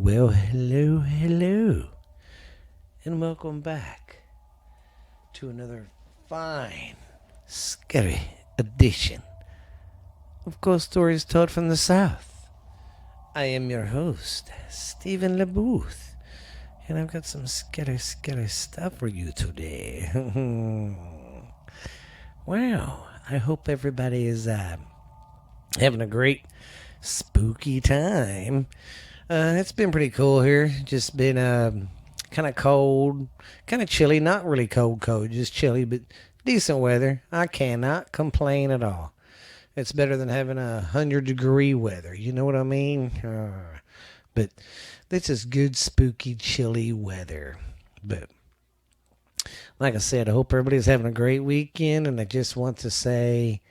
Well, hello, hello, and welcome back to another fine, scary edition of Ghost Stories Told from the South. I am your host, Stephen LeBooth, and I've got some scary stuff for you today. Wow, I hope everybody is having a great spooky time. It's been pretty cool here. Just been kind of cold, kind of chilly. Not really cold, just chilly, but decent weather. I cannot complain at all. It's better than having 100-degree weather. You know what I mean? But this is good, spooky, chilly weather. But like I said, I hope everybody's having a great weekend, and I just want to say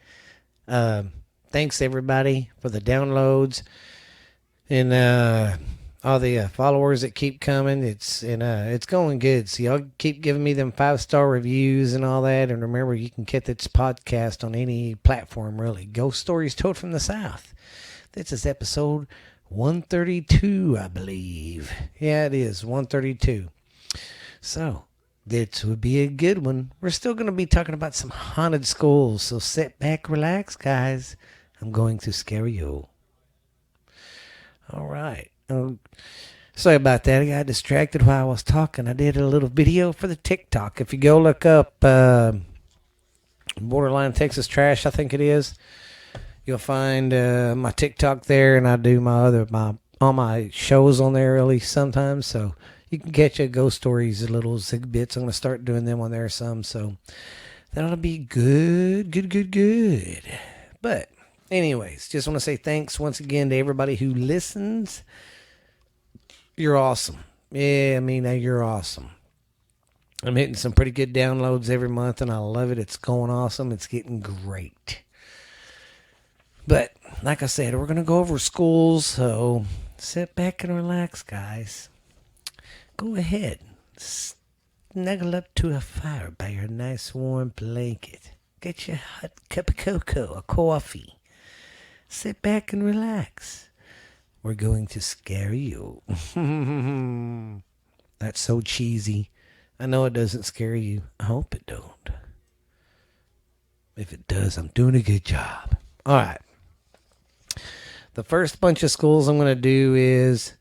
thanks everybody for the downloads and all the followers that keep coming. It's going good. So y'all keep giving me them 5-star reviews and all that. And remember, you can get this podcast on any platform, really. Ghost Stories Told from the South. This is episode 132, I believe. Yeah, it is 132. So this would be a good one. We're still going to be talking about some haunted schools. So sit back, relax, guys. I'm going to scare you. All right. Sorry about that. I got distracted while I was talking. I did a little video for the TikTok. If you go look up Borderline Texas Trash, I think it is, you'll find my TikTok there, and I do all my shows on there at least sometimes. So you can catch a ghost stories, little zig bits. I'm going to start doing them on there some. So that'll be good. But anyways, just want to say thanks once again to everybody who listens. You're awesome. Yeah, I mean, you're awesome. I'm hitting some pretty good downloads every month, and I love it. It's going awesome. It's getting great. But like I said, we're going to go over schools, so sit back and relax, guys. Go ahead. Snuggle up to a fire by your nice warm blanket. Get your hot cup of cocoa or coffee. Sit back and relax. We're going to scare you. That's so cheesy. I know it doesn't scare you. I hope it don't. If it does, I'm doing a good job. All right. The first bunch of schools I'm going to do is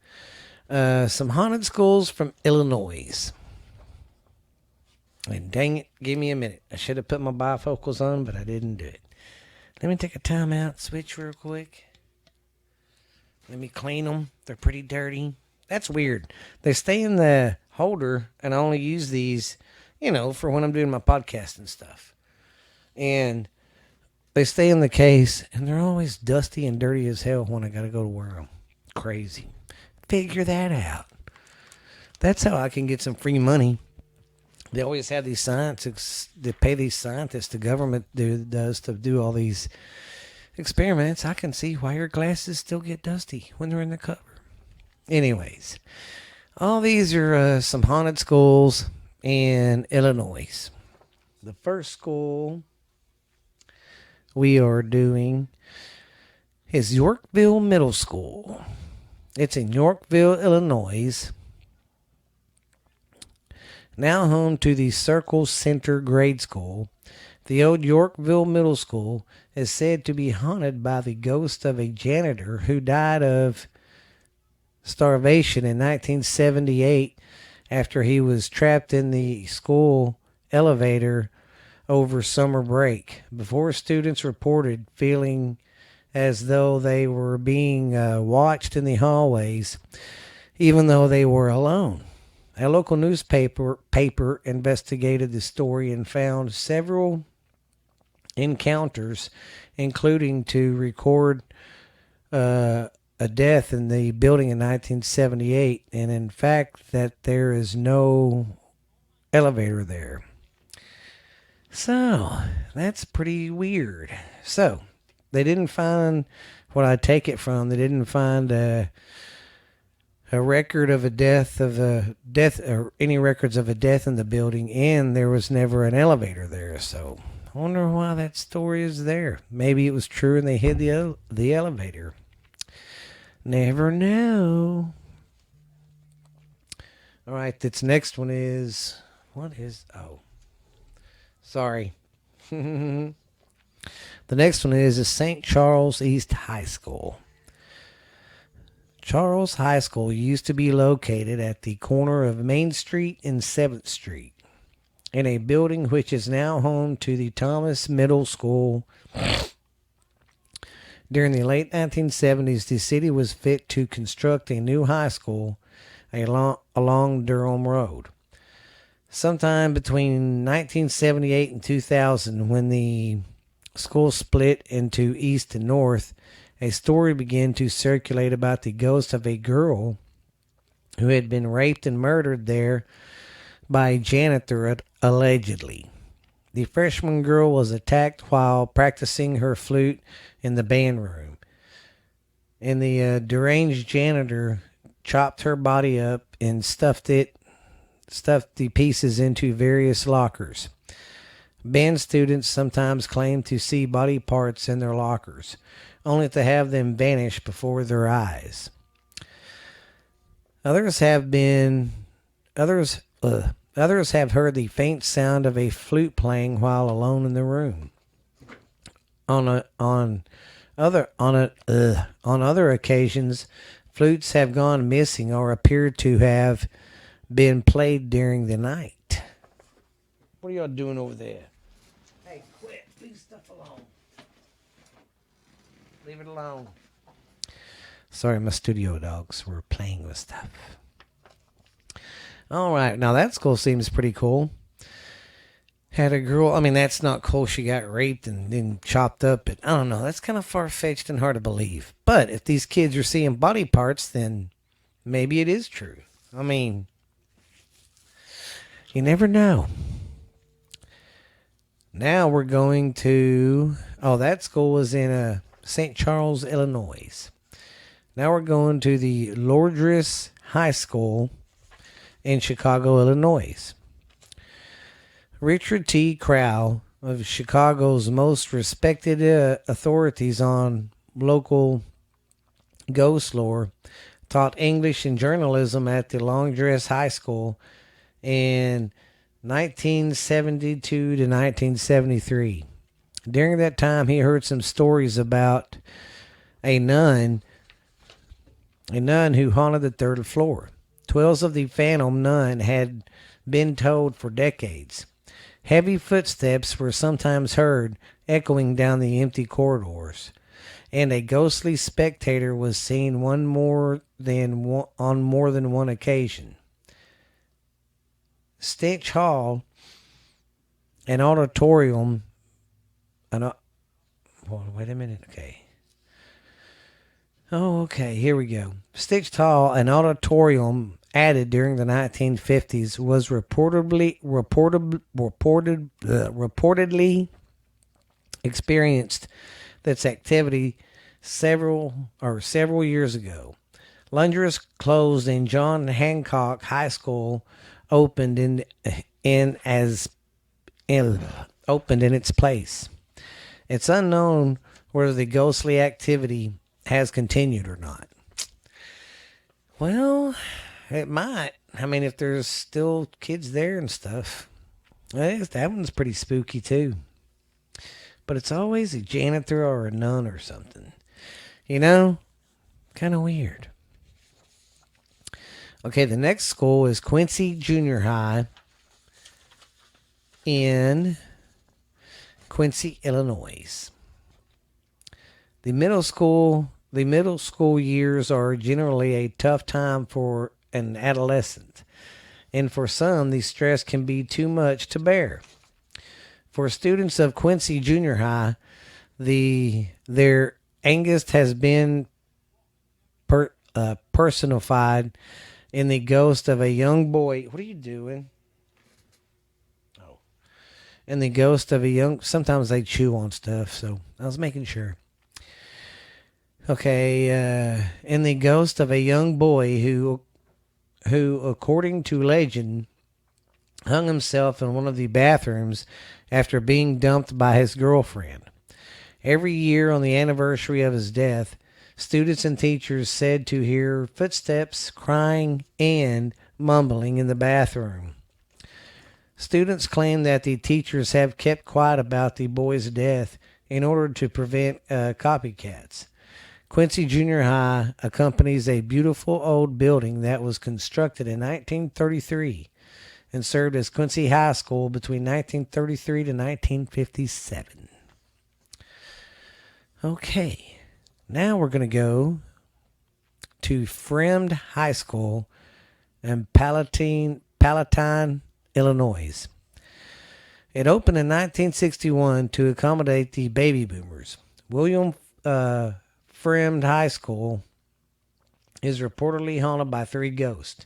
some haunted schools from Illinois. And dang it, give me a minute. I should have put my bifocals on, but I didn't do it. Let me take a timeout switch real quick. Let me clean them. They're pretty dirty. That's weird. They stay in the holder, and I only use these, for when I'm doing my podcast and stuff. And they stay in the case, and they're always dusty and dirty as hell when I got to go to wear them. Crazy. Figure that out. That's how I can get some free money. They always have these scientists. They pay these scientists. The government does to do all these experiments. I can see why your glasses still get dusty when they're in the cover. Anyways, all these are some haunted schools in Illinois. The first school we are doing is Yorkville Middle School. It's in Yorkville, Illinois. Now home to the Circle Center Grade School. The old Yorkville Middle School is said to be haunted by the ghost of a janitor who died of starvation in 1978 after he was trapped in the school elevator over summer break. Before, students reported feeling as though they were being watched in the hallways, even though they were alone. A local newspaper investigated the story and found several encounters, including to record a death in the building in 1978, and in fact that there is no elevator there. So that's pretty weird. So they didn't find what I take it from. They didn't find a record of a death or any records of a death in the building, and there was never an elevator there. So I wonder why that story is there. Maybe it was true and they hid the elevator. Never know. All right, this next one is what is? Oh, sorry. The next one is St. Charles East High School. Charles High School used to be located at the corner of Main Street and 7th Street in a building which is now home to the Thomas Middle School. During the late 1970s, the city was fit to construct a new high school along Durham Road. Sometime between 1978 and 2000, when the school split into east and north, a story began to circulate about the ghost of a girl who had been raped and murdered there by a janitor, allegedly. The freshman girl was attacked while practicing her flute in the band room, and the deranged janitor chopped her body up and stuffed the pieces into various lockers. Band students sometimes claim to see body parts in their lockers, only to have them vanish before their eyes. Others have heard the faint sound of a flute playing while alone in the room. On other occasions, flutes have gone missing or appear to have been played during the night. What are y'all doing over there? Hey, quit. Leave stuff alone. Leave it alone. Sorry, my studio dogs were playing with stuff. All right, now that school seems pretty cool. Had a girl, I mean, that's not cool. She got raped and then chopped up. But I don't know. That's kind of far-fetched and hard to believe. But if these kids are seeing body parts, then maybe it is true. I mean, you never know. Now we're going to, that school was in St. Charles, Illinois. Now we're going to the Lourdes High School in Chicago, Illinois. Richard T. Crowell, of Chicago's most respected authorities on local ghost lore, taught English and journalism at the Lourdes High School in 1972 to 1973. During that time, he heard some stories about a nun who haunted the third floor. Tales of the phantom nun had been told for decades. Heavy footsteps were sometimes heard echoing down the empty corridors, and a ghostly spectator was seen on more than one occasion. Stitch Hall, an auditorium, wait a minute, okay. Oh, okay, here we go. Stitch Hall, an auditorium added during the 1950s, was reportedly experienced its activity several years ago. Lundgren's closed and John Hancock High School opened in its place. It's unknown whether the ghostly activity has continued or not. Well, it might. I mean, if there's still kids there and stuff. That one's pretty spooky too. But it's always a janitor or a nun or something. You know? Kind of weird. Okay, the next school is Quincy Junior High in Quincy, Illinois. The middle school years are generally a tough time for an adolescent, and for some, the stress can be too much to bear. For students of Quincy Junior High, their angst has been personified in the ghost of a young boy. What are you doing? Oh. In the ghost of a young... Sometimes they chew on stuff, so I was making sure. Okay, in the ghost of a young boy who, according to legend, hung himself in one of the bathrooms after being dumped by his girlfriend. Every year on the anniversary of his death, students and teachers said to hear footsteps, crying, and mumbling in the bathroom. Students claim that the teachers have kept quiet about the boy's death in order to prevent copycats. Quincy Junior High accompanies a beautiful old building that was constructed in 1933 and served as Quincy High School between 1933 to 1957. Okay, now we're going to go to Fremd High School in Palatine, Illinois. It opened in 1961 to accommodate the baby boomers. William Fremd High School is reportedly haunted by 3 ghosts,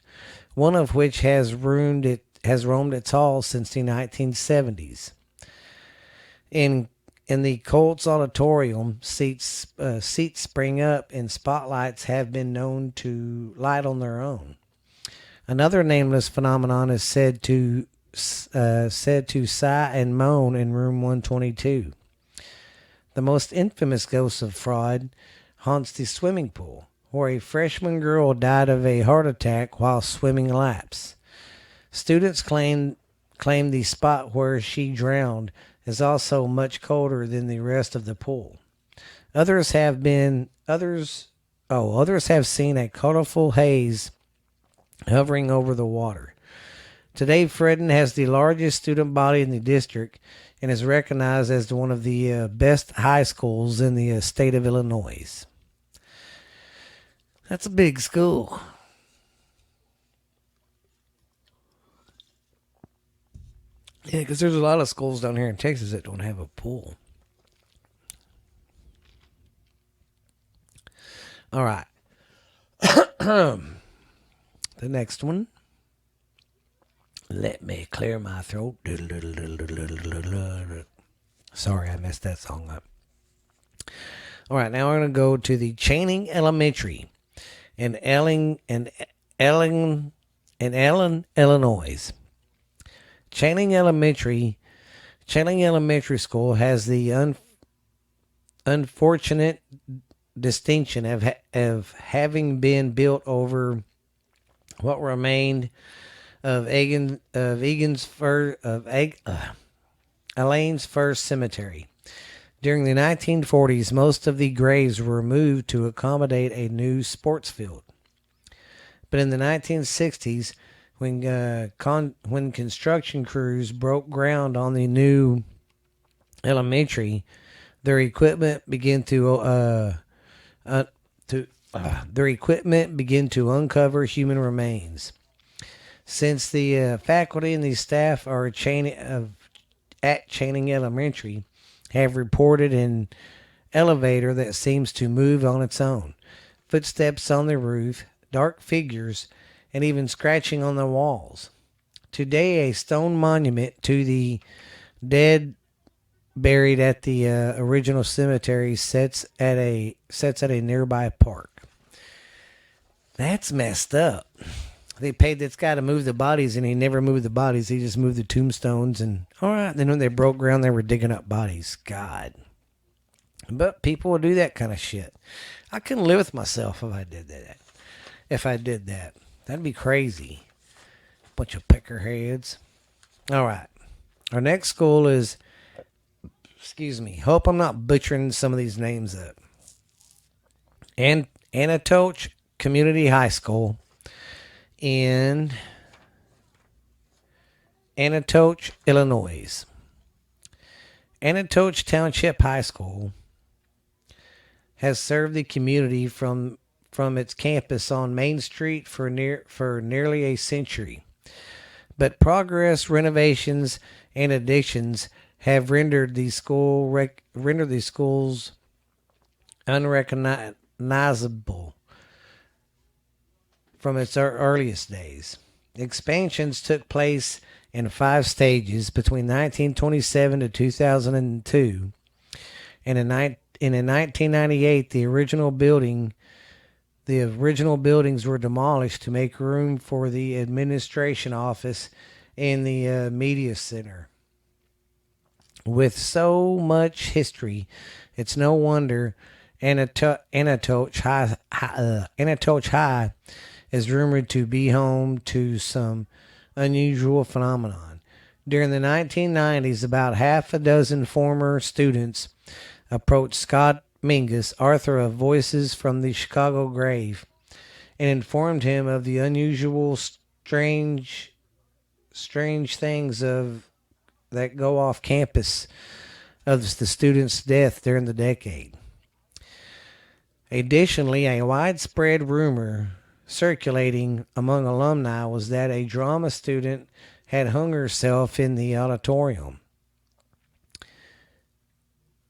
one of which has roamed its halls since the 1970s. In the Colts Auditorium, seats spring up and spotlights have been known to light on their own. Another nameless phenomenon is said to sigh and moan in room 122. The most infamous ghost of fraud haunts the swimming pool, where a freshman girl died of a heart attack while swimming laps. Students claim the spot where she drowned is also much colder than the rest of the pool. Others have seen a colorful haze hovering over the water. Today, Fredden has the largest student body in the district and is recognized as one of the best high schools in the state of Illinois. That's a big school. Yeah, because there's a lot of schools down here in Texas that don't have a pool. All right. The next one. Let me clear my throat. Sorry, I messed that song up. All right, now we're going to go to the Channing Elementary in Ellen, Illinois. Channing Elementary School has the unfortunate distinction of having been built over what remained of Elaine's first cemetery. During the 1940s, most of the graves were moved to accommodate a new sports field. But in the 1960s, when construction crews broke ground on the new elementary, their equipment began to uncover human remains. Since the faculty and the staff are at Channing Elementary have reported an elevator that seems to move on its own, footsteps on the roof, dark figures, and even scratching on the walls. Today, a stone monument to the dead buried at the original cemetery sits at a nearby park. That's messed up. They paid this guy to move the bodies, and he never moved the bodies. He just moved the tombstones. And all right, then when they broke ground, they were digging up bodies. God. But people will do that kind of shit. I couldn't live with myself if I did that. That'd be crazy. Bunch of peckerheads. All right. Our next school is, hope I'm not butchering some of these names up. Anatoch Community High School in Anatoch, Illinois. Anatoch Township High School has served the community from its campus on Main Street for nearly a century. But progress, renovations, and additions have rendered the schools unrecognizable from its earliest days. Expansions took place in 5 stages between 1927 to 2002, and in 1998 the original buildings were demolished to make room for the administration office and the media center. With so much history, it's no wonder Anatoch High is rumored to be home to some unusual phenomenon. During the 1990s, about half a dozen former students approached Scott Mingus, author of Voices from the Chicago Grave, and informed him of the unusual, strange things that go off campus of the student's death during the decade. Additionally, a widespread rumor circulating among alumni was that a drama student had hung herself in the auditorium.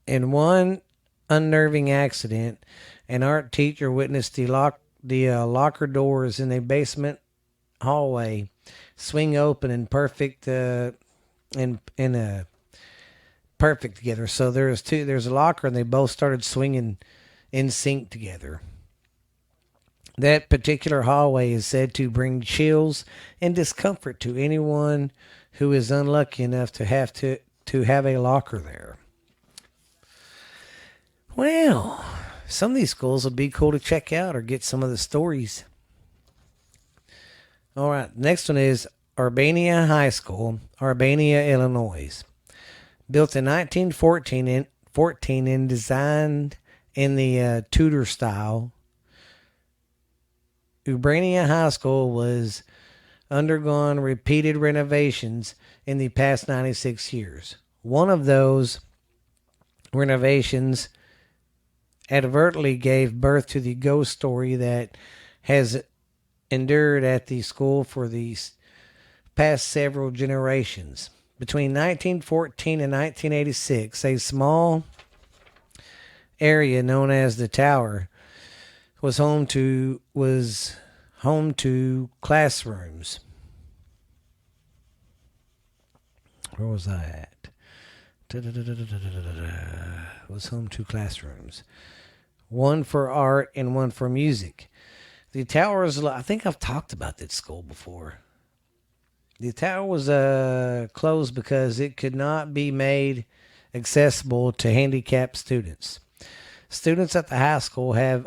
In one unnerving accident, an art teacher witnessed the locker doors in a basement hallway swing open in perfect in a perfect together. So there's a locker, and they both started swinging in sync together. That particular hallway is said to bring chills and discomfort to anyone who is unlucky enough to have a locker there. Well, some of these schools would be cool to check out or get some of the stories. All right, next one is Urbana High School, Urbana, Illinois. Built in 1914 and designed in the Tudor style, Urbana High School was undergone repeated renovations in the past 96 years. One of those renovations advertently gave birth to the ghost story that has endured at the school for the past several generations. Between 1914 and 1986, a small area known as the Tower was home to classrooms. Where was I at? Was home to classrooms. One for art and one for music. The Tower was, I think I've talked about that school before. The Tower was closed because it could not be made accessible to handicapped students. Students at the high school have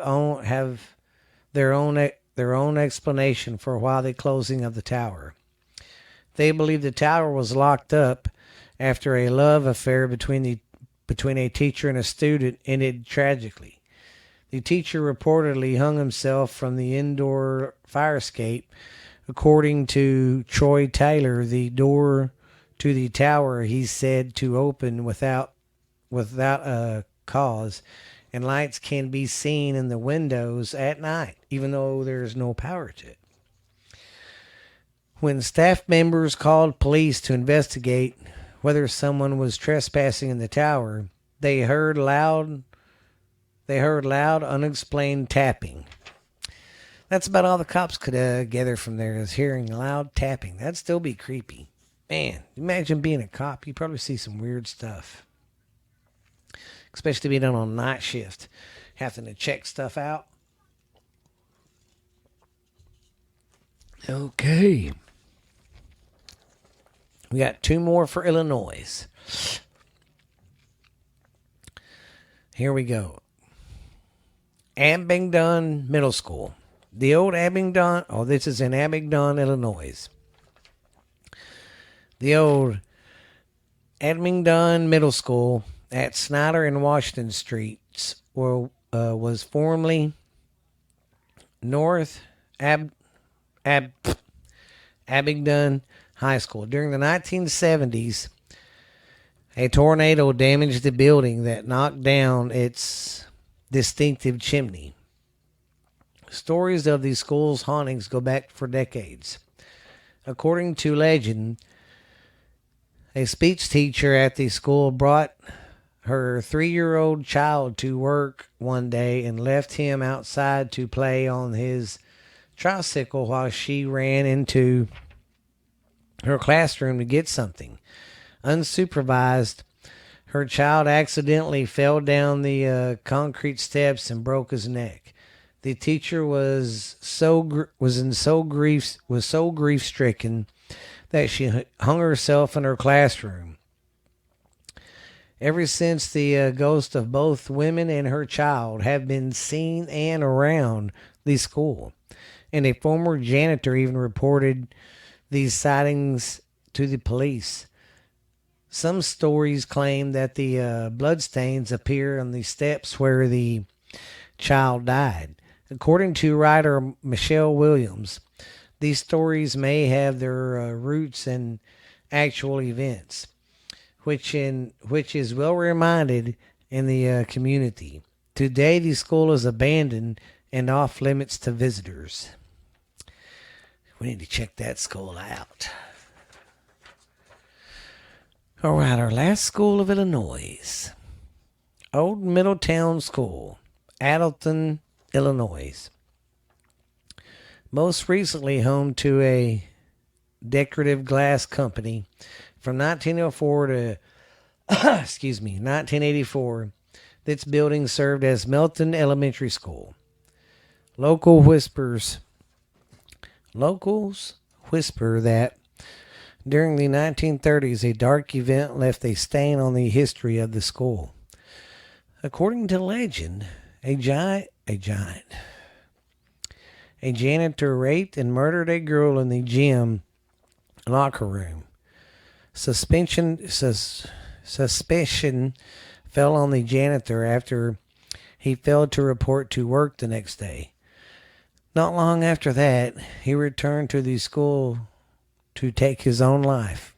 their own explanation for why the closing of the Tower. They believe the Tower was locked up after a love affair between a teacher and a student ended tragically. The teacher reportedly hung himself from the indoor fire escape. According to Troy Taylor, the door to the tower he said to open without a cause, and lights can be seen in the windows at night, even though there's no power to it. When staff members called police to investigate whether someone was trespassing in the tower, they heard loud, unexplained tapping. That's about all the cops could gather from there, is hearing loud tapping. That'd still be creepy. Man, imagine being a cop. You'd probably see some weird stuff. Especially being on night shift. Having to check stuff out. Okay. We got two more for Illinois. Here we go. Abingdon Middle School. The old Abingdon, this is in Abingdon, Illinois. The old Abingdon Middle School at Snyder and Washington Streets was formerly North Abingdon High School. During the 1970s, a tornado damaged the building that knocked down its distinctive chimney. Stories of the school's hauntings go back for decades. According to legend, a speech teacher at the school brought her 3-year-old child to work one day and left him outside to play on his tricycle while she ran into her classroom to get something. Unsupervised, her child accidentally fell down the concrete steps and broke his neck. The teacher was so grief stricken that she hung herself in her classroom. Ever since, the ghosts of both women and her child have been seen and around the school. And a former janitor even reported these sightings to the police. Some stories claim that the bloodstains appear on the steps where the child died. According to writer Michelle Williams, these stories may have their roots in actual events, which is well reminded in the community. Today, the school is abandoned and off limits to visitors. We need to check that school out. All right, our last school of Illinois, Old Middletown School, Addleton, Illinois. Most recently home to a decorative glass company from 1904 to 1984. This building served as Melton Elementary School. Locals whisper that during the 1930s, a dark event left a stain on the history of the school. According to legend, a janitor raped and murdered a girl in the gym locker room. Suspicion fell on the janitor after he failed to report to work the next day. Not long after that, he returned to the school to take his own life.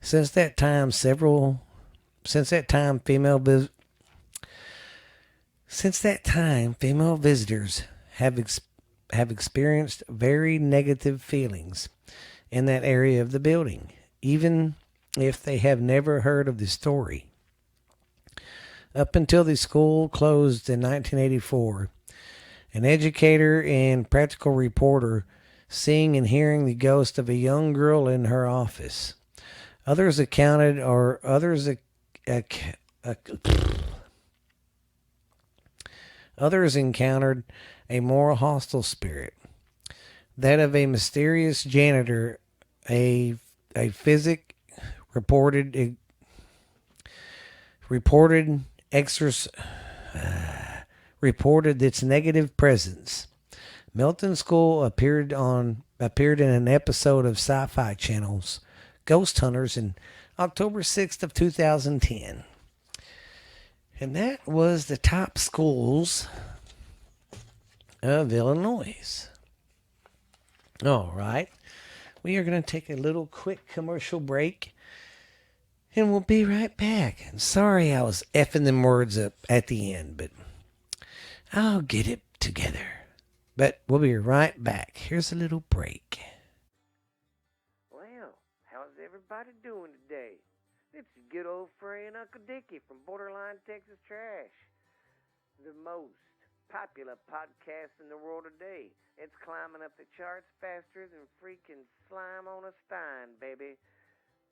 Since that time, female visitors have experienced very negative feelings in that area of the building, even if they have never heard of the story. Up until the school closed in 1984, an educator and practical reporter seeing and hearing the ghost of a young girl in her office. Others encountered a more hostile spirit, that of a mysterious janitor. A physic reported its negative presence. Milton School appeared in an episode of Sci-Fi Channel's Ghost Hunters in October 6th of 2010. And that was the top schools of Illinois. All right. We are going to take a little quick commercial break, and we'll be right back. I'm sorry I was effing them words up at the end, but I'll get it together. But we'll be right back. Here's a little break. Well, how's everybody doing today? It's your good old friend Uncle Dickie from Borderline Texas Trash, the most popular podcast in the world today. It's climbing up the charts faster than freaking slime on a stein, baby.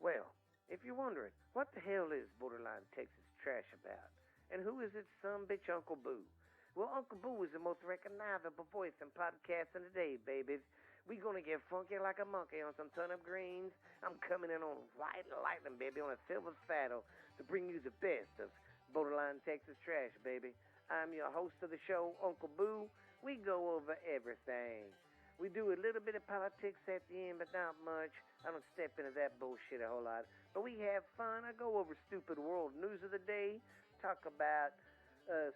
Well, if you're wondering, what the hell is Borderline Texas Trash about? And who is its sumbitch Uncle Boo? Well, Uncle Boo is the most recognizable voice in podcasting today, babies. We gonna get funky like a monkey on some turnip greens. I'm coming in on white lightning, baby, on a silver saddle to bring you the best of Borderline Texas Trash, baby. I'm your host of the show, Uncle Boo. We go over everything. We do a little bit of politics at the end, but not much. I don't step into that bullshit a whole lot. But we have fun. I go over stupid world news of the day, talk about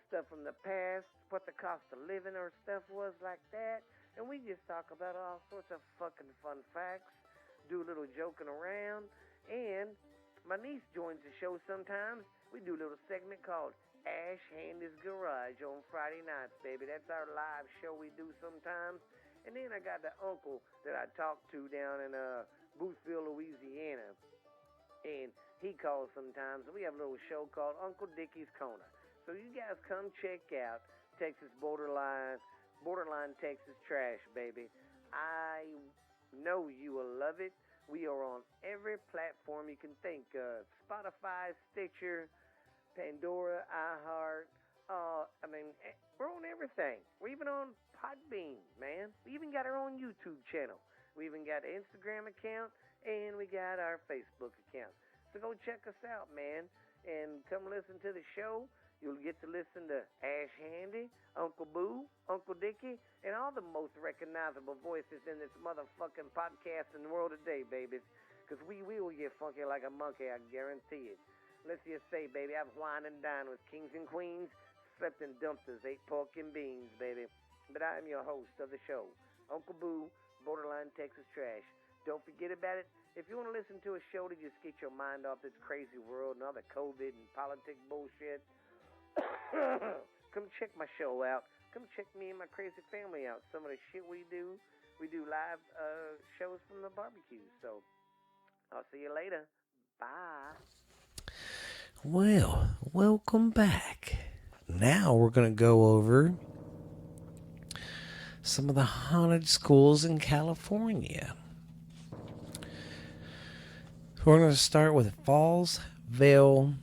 stuff from the past, what the cost of living or stuff was like that. And we just talk about all sorts of fucking fun facts, do a little joking around. And my niece joins the show sometimes. We do a little segment called Ash Handy's Garage on Friday nights, baby. That's our live show we do sometimes. And then I got the uncle that I talk to down in Boothville, Louisiana. And he calls sometimes. And we have a little show called Uncle Dickie's Corner. So you guys come check out Texas Borderline Texas Trash, baby. I know you will love it. We are on every platform you can think of. Spotify, Stitcher, Pandora, iHeart. We're on everything. We're even on Podbean, man. We even got our own YouTube channel. We even got an Instagram account, and we got our Facebook account. So go check us out, man, and come listen to the show. You'll get to listen to Ash Handy, Uncle Boo, Uncle Dickie, and all the most recognizable voices in this motherfucking podcast in the world today, babies. Because we will get funky like a monkey, I guarantee it. Let's just say, baby, I've wined and dined with kings and queens, slept in dumpsters, ate pork and beans, baby. But I am your host of the show, Uncle Boo, Borderline Texas Trash. Don't forget about it. If you want to listen to a show to just get your mind off this crazy world and all the COVID and politics bullshit, come check my show out. Come check me and my crazy family out. Some of the shit we do live shows from the barbecue. So I'll see you later. Bye. Well, welcome back. Now we're going to go over some of the haunted schools in California. We're going to start with Fallsville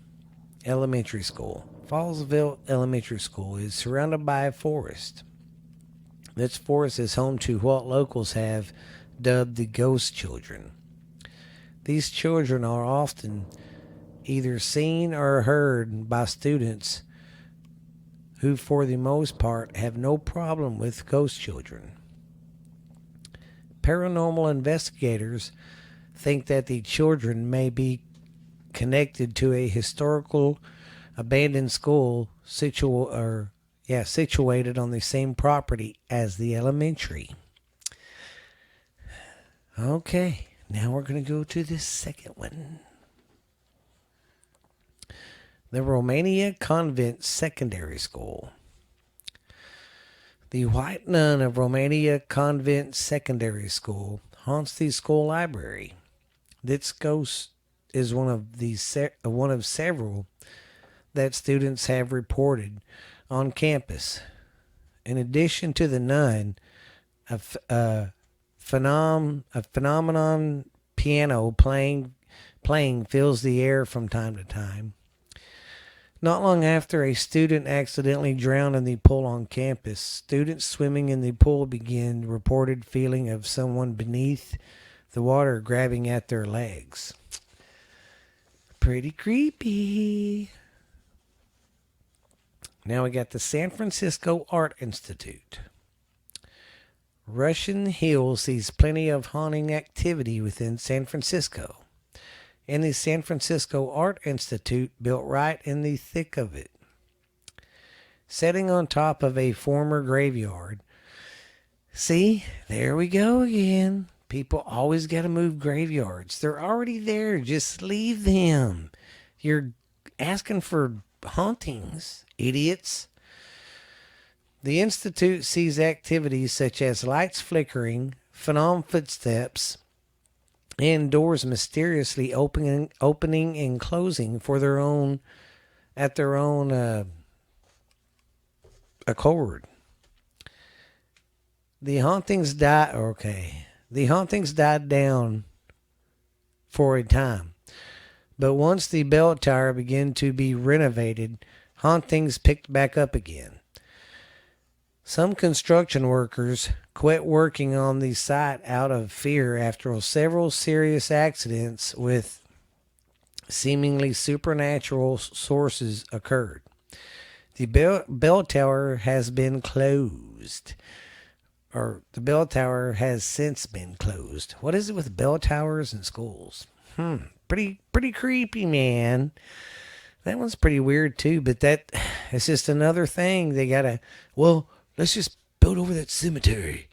Elementary School. Fallsville Elementary School is surrounded by a forest. This forest is home to what locals have dubbed the ghost children. These children are often either seen or heard by students who, for the most part, have no problem with ghost children. Paranormal investigators think that the children may be connected to a historical abandoned school situated on the same property as the elementary. Okay, now we're going to go to the second one. The Romania Convent Secondary School. The White Nun of Romania Convent Secondary School haunts the school library. This ghost is one of several that students have reported on campus. In addition to the nun, a phenomenon piano playing fills the air from time to time. Not long after a student accidentally drowned in the pool on campus, students swimming in the pool began reported feeling of someone beneath the water grabbing at their legs. Pretty creepy. Now we got the San Francisco Art Institute. Russian Hill sees plenty of haunting activity within San Francisco, and the San Francisco Art Institute built right in the thick of it. Sitting on top of a former graveyard. See, there we go again. People always got to move graveyards. They're already there. Just leave them. You're asking for hauntings, idiots. The Institute sees activities such as lights flickering, phantom footsteps, and doors mysteriously opening and closing at their own accord. The hauntings died down for a time, but once the bell tower began to be renovated, hauntings picked back up again. Some construction workers quit working on the site out of fear after several serious accidents with seemingly supernatural sources occurred. The bell tower has been closed. Or the bell tower has since been closed. What is it with bell towers and schools? Pretty creepy, man. That one's pretty weird too, but it's just another thing they gotta, let's just build over that cemetery.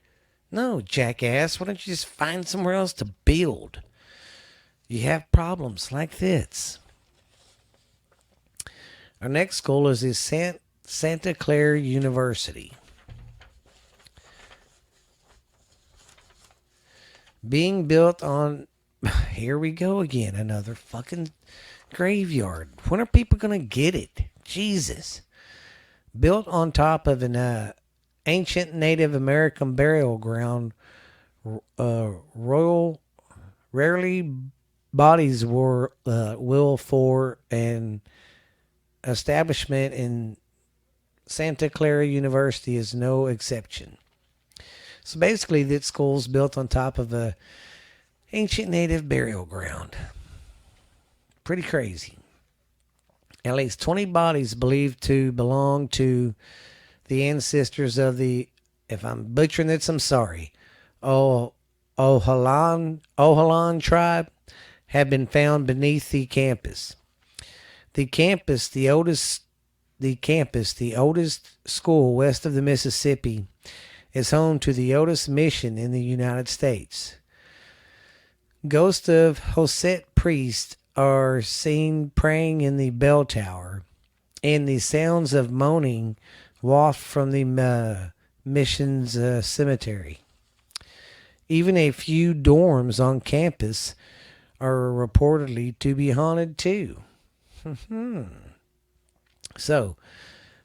No, jackass, why don't you just find somewhere else to build? You have problems like this. Our next school is the Santa Clara University. Being built on, here we go again, another fucking graveyard. When are people going to get it? Jesus. Built on top of an ancient Native American burial ground, rarely bodies will for an establishment in Santa Clara University is no exception. So basically, that school's built on top of a ancient native burial ground. Pretty crazy. At least 20 bodies believed to belong to the ancestors of the, if I'm butchering this, I'm sorry, Ohalan tribe have been found beneath the campus. The oldest school west of the Mississippi, is home to the oldest mission in the United States. Ghosts of Hosset priests are seen praying in the bell tower, and the sounds of moaning waft from the mission's cemetery. Even a few dorms on campus are reportedly to be haunted too. So,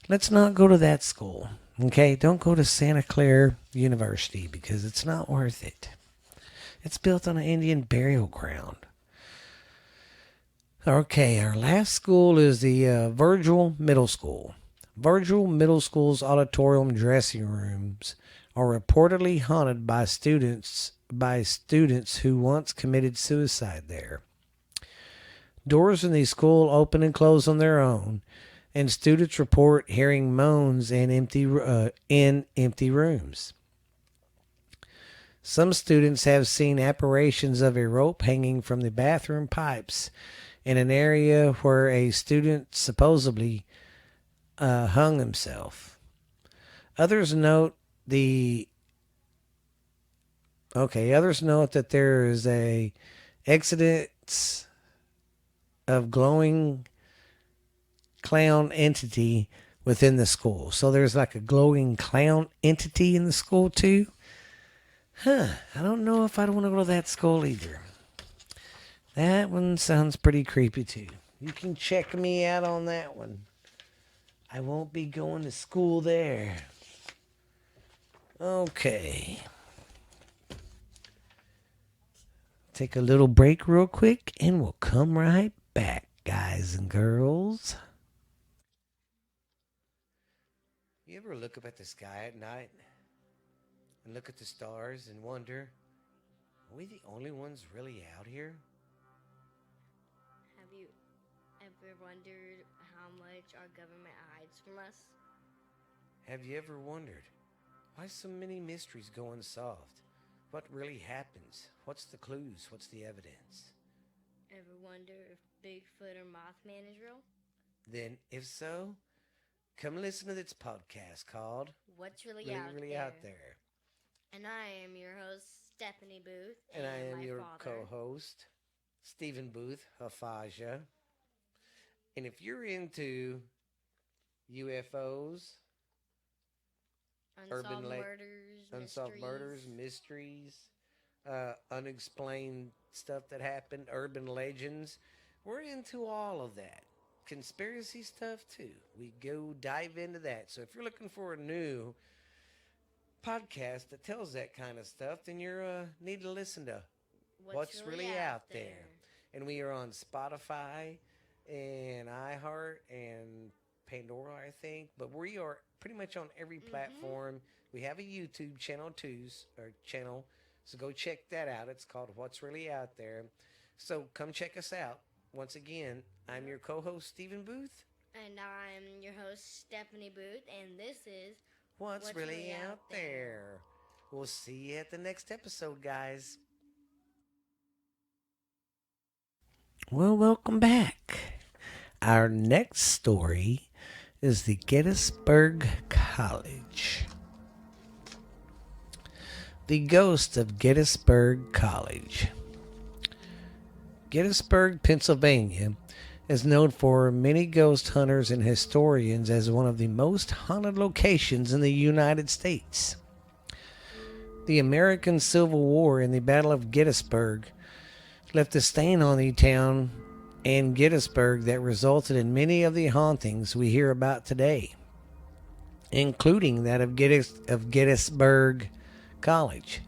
let's not go to that school. Okay, don't go to Santa Clara University because it's not worth it. It's built on an Indian burial ground. Okay, our last school is the Virgil Middle School. Virgil Middle School's auditorium dressing rooms are reportedly haunted by students who once committed suicide there. Doors in the school open and close on their own, and students report hearing moans in empty rooms. Some students have seen apparitions of a rope hanging from the bathroom pipes in an area where a student supposedly hung himself. Others note that there is a exodus of glowing clown entity within the school. So there's like a glowing clown entity in the school too. I don't know if I'd want to go to that school either. That one sounds pretty creepy too. You can check me out on that one. I won't be going to school there. Okay. Take a little break real quick and we'll come right back, guys and girls. You ever look up at the sky at night and look at the stars and wonder, are we the only ones really out here? Have you ever wondered how much our government hides from us? Have you ever wondered why so many mysteries go unsolved? What really happens? What's the clues? What's the evidence? Ever wonder if Bigfoot or Mothman is real? Then, if so, come listen to this podcast called What's Really, Really Out There. And I am your host, Stephanie Booth. And I am my your father. co-host, Stephen Booth, Hafaja. And if you're into UFOs, unsolved murders, mysteries, unexplained stuff that happened, urban legends, we're into all of that. Conspiracy stuff too. We go dive into that. So if you're looking for a new podcast that tells that kind of stuff, then you need to listen to What's Really Out There. And we are on Spotify and iHeart and Pandora, I think. But we are pretty much on every platform. We have a YouTube channel too, so go check that out. It's called What's Really Out There. So come check us out. Once again, I'm your co-host, Stephen Booth. And I'm your host, Stephanie Booth. And this is What's really out there. We'll see you at the next episode, guys. Well, welcome back. Our next story is the Gettysburg College. The ghost of Gettysburg College. Gettysburg, Pennsylvania, is known for many ghost hunters and historians as one of the most haunted locations in the United States. The American Civil War and the Battle of Gettysburg left a stain on the town and Gettysburg that resulted in many of the hauntings we hear about today, including that of Gettysburg College.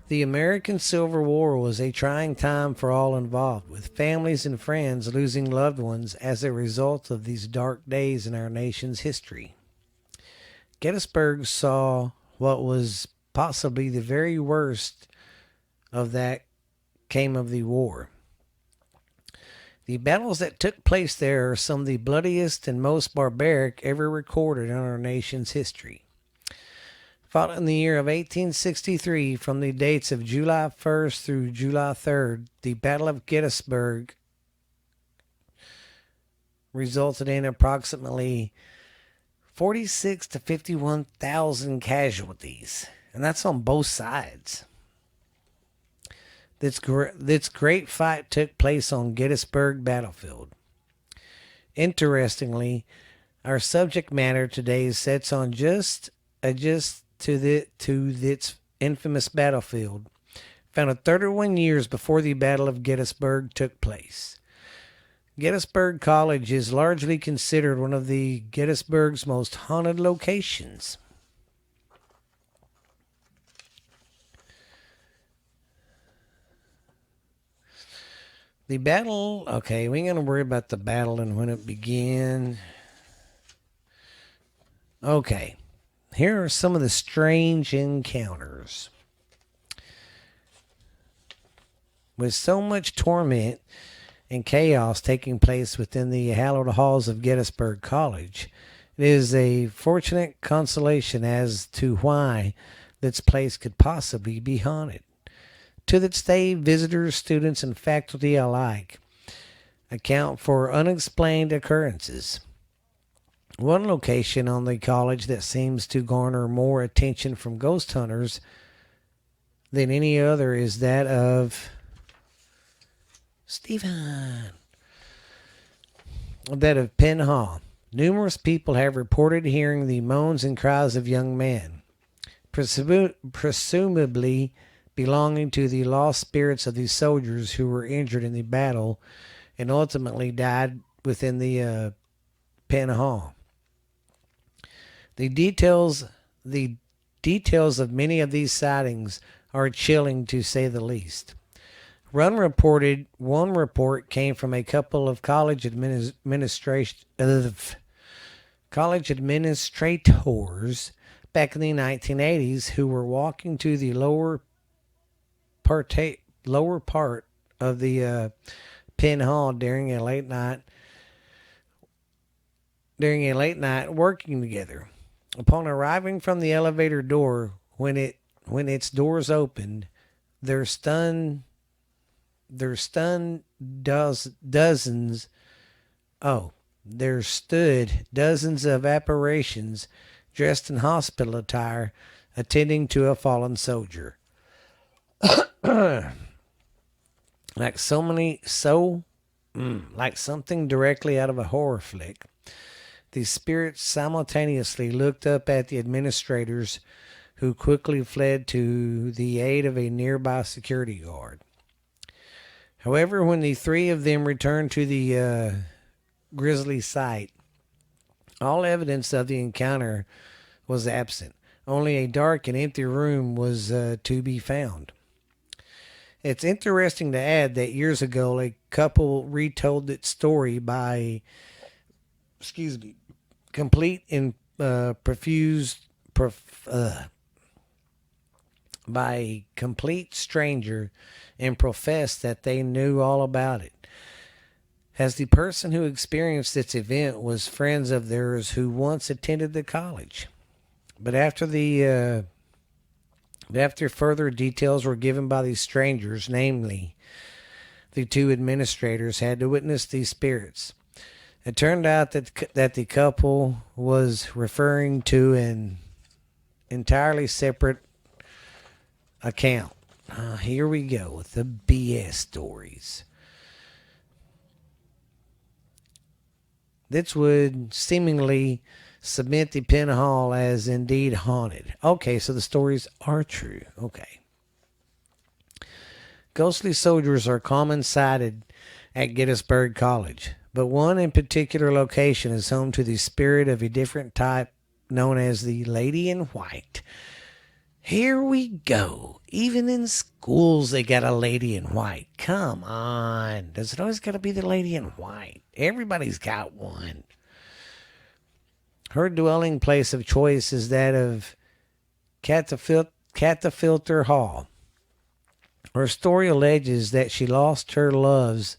The American Civil War was a trying time for all involved, with families and friends losing loved ones as a result of these dark days in our nation's history. Gettysburg saw what was possibly the very worst of that came of the war. The battles that took place there are some of the bloodiest and most barbaric ever recorded in our nation's history. Fought in the year of 1863 from the dates of July 1st through July 3rd, the Battle of Gettysburg resulted in approximately 46 to 51,000 casualties, and that's on both sides. This great fight took place on Gettysburg battlefield. Interestingly, our subject matter today sets on just to its infamous battlefield, founded 31 years before the Battle of Gettysburg took place. Gettysburg College is largely considered one of the Gettysburg's most haunted locations. The battle, okay, we ain't going to worry about the battle and when it began. Okay, here are some of the strange encounters. With so much torment and chaos taking place within the hallowed halls of Gettysburg College, it is a fortunate consolation as to why this place could possibly be haunted. To this day, visitors, students, and faculty alike account for unexplained occurrences. One location on the college that seems to garner more attention from ghost hunters than any other is that of Penn Hall. Numerous people have reported hearing the moans and cries of young men, presumably belonging to the lost spirits of these soldiers who were injured in the battle and ultimately died within the Penn Hall. The details of many of these sightings are chilling, to say the least. One report came from a couple of college administrators back in the 1980s who were walking to the lower part of the Penn Hall during a late night working together. Upon arriving from the elevator door, when its doors opened, there stood dozens of apparitions dressed in hospital attire attending to a fallen soldier. Like something directly out of a horror flick. The spirits simultaneously looked up at the administrators, who quickly fled to the aid of a nearby security guard. However, when the three of them returned to the grisly sight, all evidence of the encounter was absent. Only a dark and empty room was to be found. It's interesting to add that years ago, a couple retold its complete and by a complete stranger and professed that they knew all about it, as the person who experienced this event was friends of theirs who once attended the college. But after further details were given by these strangers, namely the two administrators, had to witness these spirits. It turned out that the couple was referring to an entirely separate account. Here we go with the BS stories. This would seemingly cement the Penn Hall as indeed haunted. Okay, so the stories are true. Okay. Ghostly soldiers are common sighted at Gettysburg College, but one in particular location is home to the spirit of a different type known as the Lady in White. Here we go. Even in schools, they got a lady in white. Come on. Does it always got to be the lady in white? Everybody's got one. Her dwelling place of choice is that of Catafilter Hall. Her story alleges that she lost her loves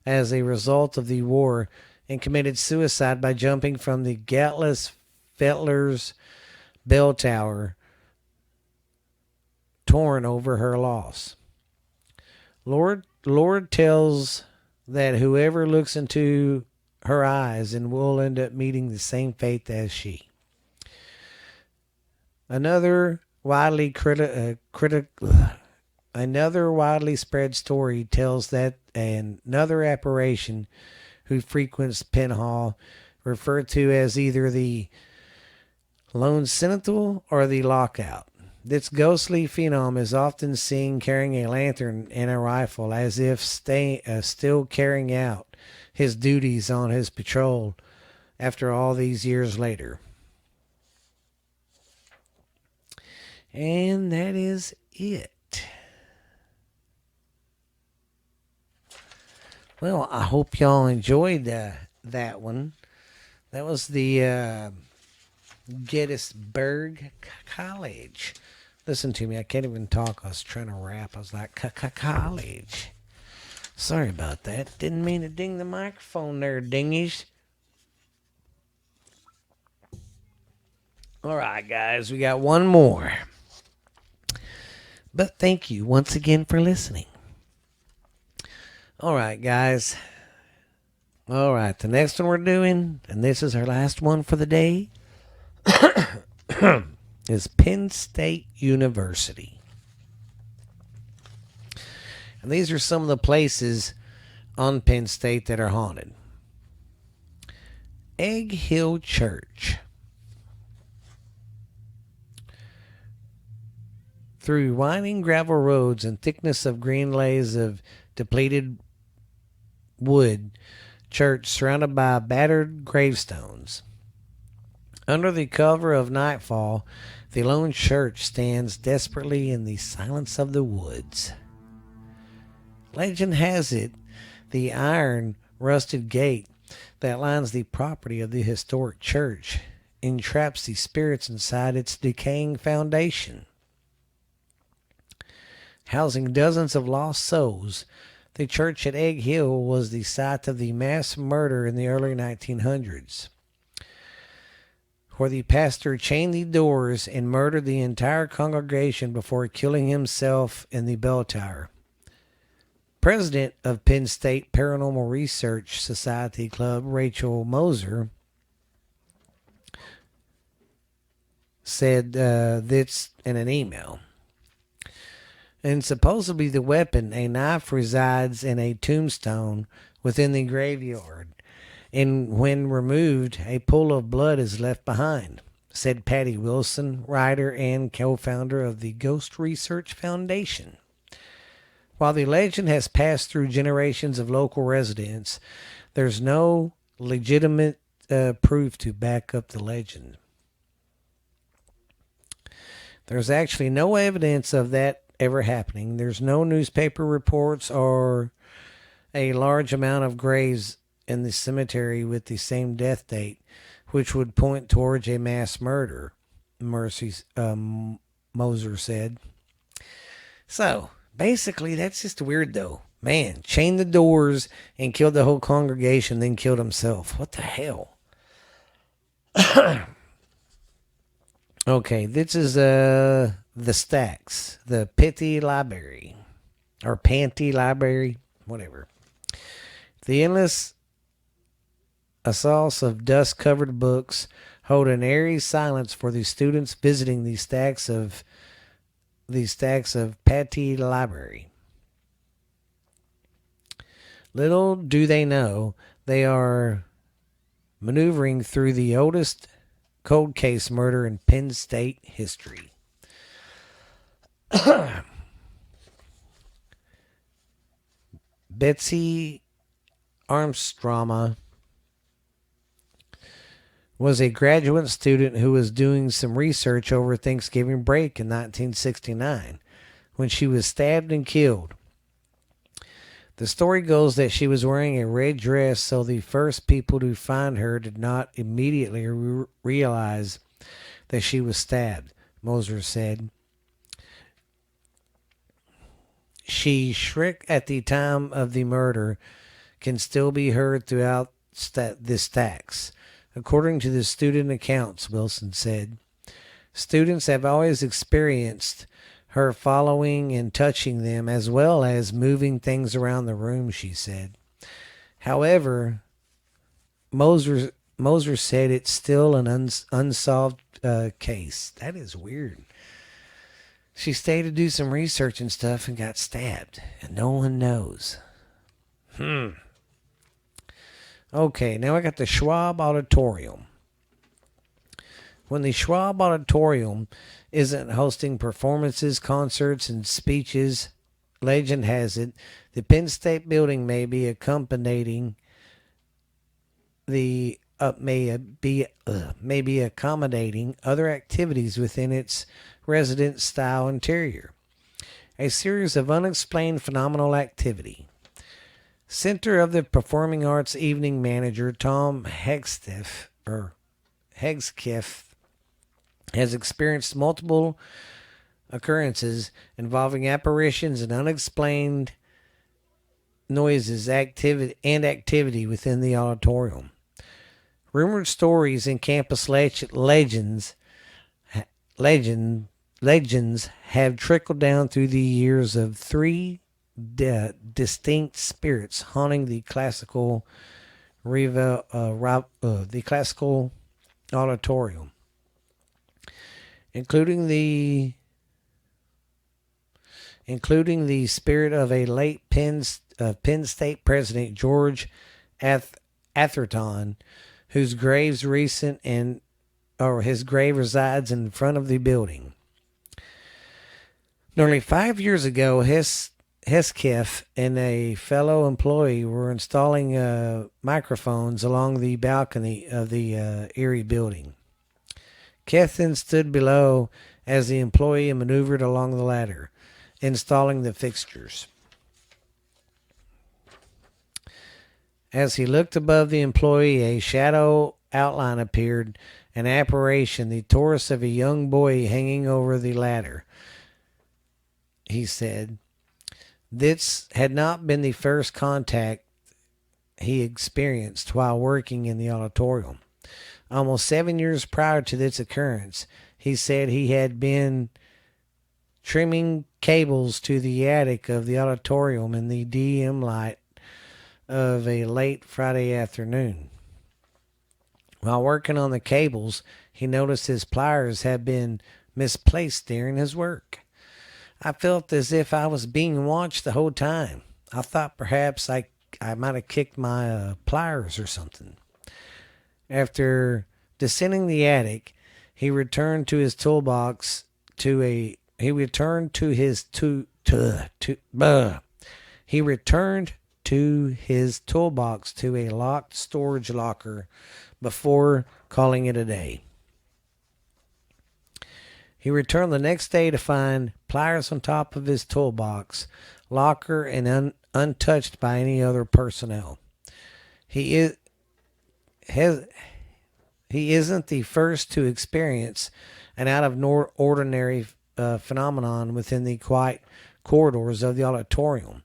as a result of the war and committed suicide by jumping from the Gatlas Fettler's bell tower, torn over her loss. Lord tells that whoever looks into her eyes and will end up meeting the same fate as she. Another widely spread story tells that another apparition who frequents Penn Hall, referred to as either the Lone Sentinel or the Lockout. This ghostly phenom is often seen carrying a lantern and a rifle, as if still carrying out his duties on his patrol after all these years later. And that is it. Well, I hope y'all enjoyed that one. That was the Gettysburg College. Listen to me, I can't even talk. I was trying to rap. I was like, college. Sorry about that. Didn't mean to ding the microphone there, dingies. All right, guys, we got one more. But thank you once again for listening. All right, guys. All right, the next one we're doing, and this is our last one for the day, is Penn State University. And these are some of the places on Penn State that are haunted. Egg Hill Church. Through winding gravel roads and thickness of green lays of depleted wood, church surrounded by battered gravestones. Under the cover of nightfall, the lone church stands desperately in the silence of the woods. Legend has it, the iron rusted gate that lines the property of the historic church entraps the spirits inside its decaying foundation. Housing dozens of lost souls, the church at Egg Hill was the site of the mass murder in the early 1900s, where the pastor chained the doors and murdered the entire congregation before killing himself in the bell tower. President of Penn State Paranormal Research Society Club, Rachel Moser, said this in an email. And supposedly the weapon, a knife, resides in a tombstone within the graveyard. And when removed, a pool of blood is left behind, said Patty Wilson, writer and co-founder of the Ghost Research Foundation. While the legend has passed through generations of local residents, there's no legitimate proof to back up the legend. There's actually no evidence of that ever happening. There's no newspaper reports or a large amount of graves in the cemetery with the same death date, which would point towards a mass murder, Moser said. So, basically, that's just weird, though. Man, chained the doors and killed the whole congregation, then killed himself. What the hell? Okay, this is the Stacks, the Pitty Library, or Panty Library, whatever. The endless assaults of dust-covered books hold an eerie silence for the students visiting the stacks of Patty Library. Little do they know, they are maneuvering through the oldest cold case murder in Penn State history. Betsy Armstrong was a graduate student who was doing some research over Thanksgiving break in 1969 when she was stabbed and killed. The story goes that she was wearing a red dress, so the first people to find her did not immediately realize that she was stabbed, Moser said. She shrieked at the time of the murder, can still be heard throughout the stacks. According to the student accounts, Wilson said, students have always experienced her following and touching them, as well as moving things around the room, she said. However, Moser said it's still an unsolved case. That is weird. She stayed to do some research and stuff and got stabbed, and no one knows. Okay, now I got the Schwab Auditorium. When the Schwab Auditorium isn't hosting performances, concerts, and speeches, legend has it, the Penn State building may be accommodating accommodating other activities within its residence-style interior. A series of unexplained phenomenal activity. Center of the Performing Arts evening manager Tom Hegskiff has experienced multiple occurrences involving apparitions and unexplained noises, activity within the auditorium. Rumored stories and campus legends have trickled down through the years of three distinct spirits haunting the classical auditorium, including the spirit of a late Penn State president, George Atherton, whose grave resides in front of the building. Nearly 5 years ago, Hesketh and a fellow employee were installing microphones along the balcony of the Erie building. Kethen stood below as the employee maneuvered along the ladder, installing the fixtures. As he looked above the employee, a shadow outline appeared, an apparition, the torso of a young boy hanging over the ladder. He said, this had not been the first contact he experienced while working in the auditorium. Almost 7 years prior to this occurrence, he said he had been trimming cables to the attic of the auditorium in the dim light of a late Friday afternoon. While working on the cables, he noticed his pliers had been misplaced during his work. I felt as if I was being watched the whole time. I thought perhaps I might have kicked my pliers or something. After descending the attic, he returned to his toolbox He returned to his toolbox to a locked storage locker before calling it a day. He returned the next day to find pliers on top of his toolbox locker and untouched by any other personnel. He isn't the first to experience an out-of-ordinary phenomenon within the quiet corridors of the auditorium,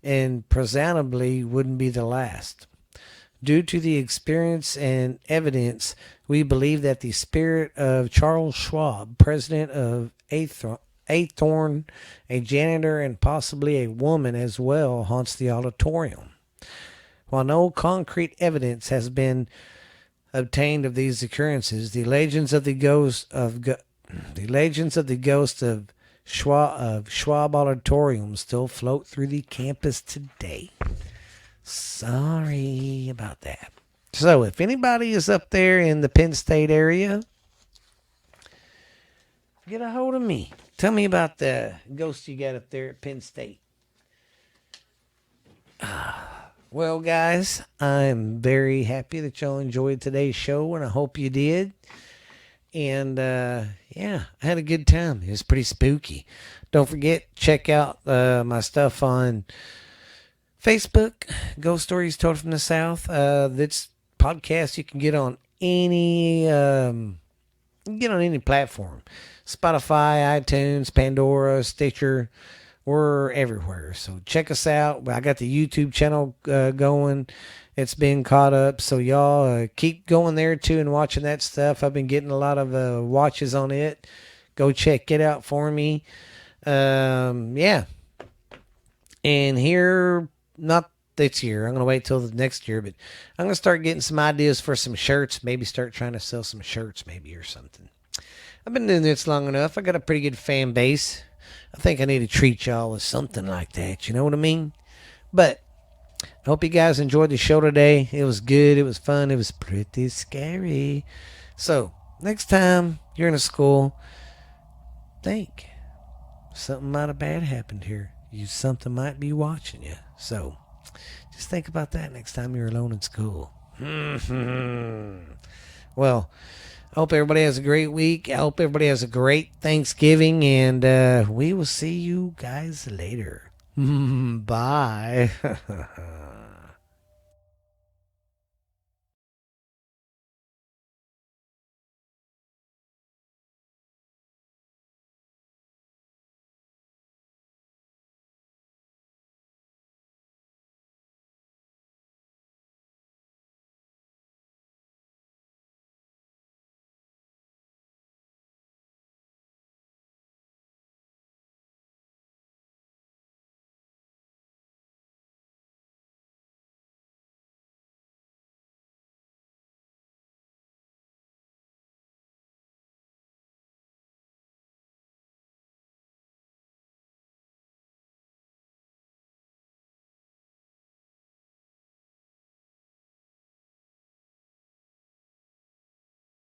and presumably wouldn't be the last. Due to the experience and evidence, we believe that the spirit of Charles Schwab, president of Athorn, a janitor, and possibly a woman as well, haunts the auditorium. While no concrete evidence has been obtained of these occurrences, the legends of the ghost of Schwab Auditorium still float through the campus today. Sorry about that. So, if anybody is up there in the Penn State area, get a hold of me. Tell me about the ghost you got up there at Penn State. Well, guys, I'm very happy that y'all enjoyed today's show, and I hope you did. And, yeah, I had a good time. It was pretty spooky. Don't forget, check out my stuff on Facebook, Ghost Stories Told from the South. This podcast you can get on any platform. Spotify, iTunes, Pandora, Stitcher, We're everywhere. So check us out. I got the YouTube channel going. It's been caught up. So y'all keep going there too and watching that stuff. I've been getting a lot of watches on it. Go check it out for me. Yeah. And here, not this year. I'm going to wait till the next year, but I'm going to start getting some ideas for some shirts. Maybe start trying to sell some shirts maybe or something. I've been doing this long enough. I got a pretty good fan base. I think I need to treat y'all with something like that. You know what I mean? But I hope you guys enjoyed the show today. It was good. It was fun. It was pretty scary. So next time you're in a school, think something might have bad happened here. Something might be watching you. So just think about that next time you're alone in school. Well, I hope everybody has a great week. I hope everybody has a great Thanksgiving, and we will see you guys later. Bye.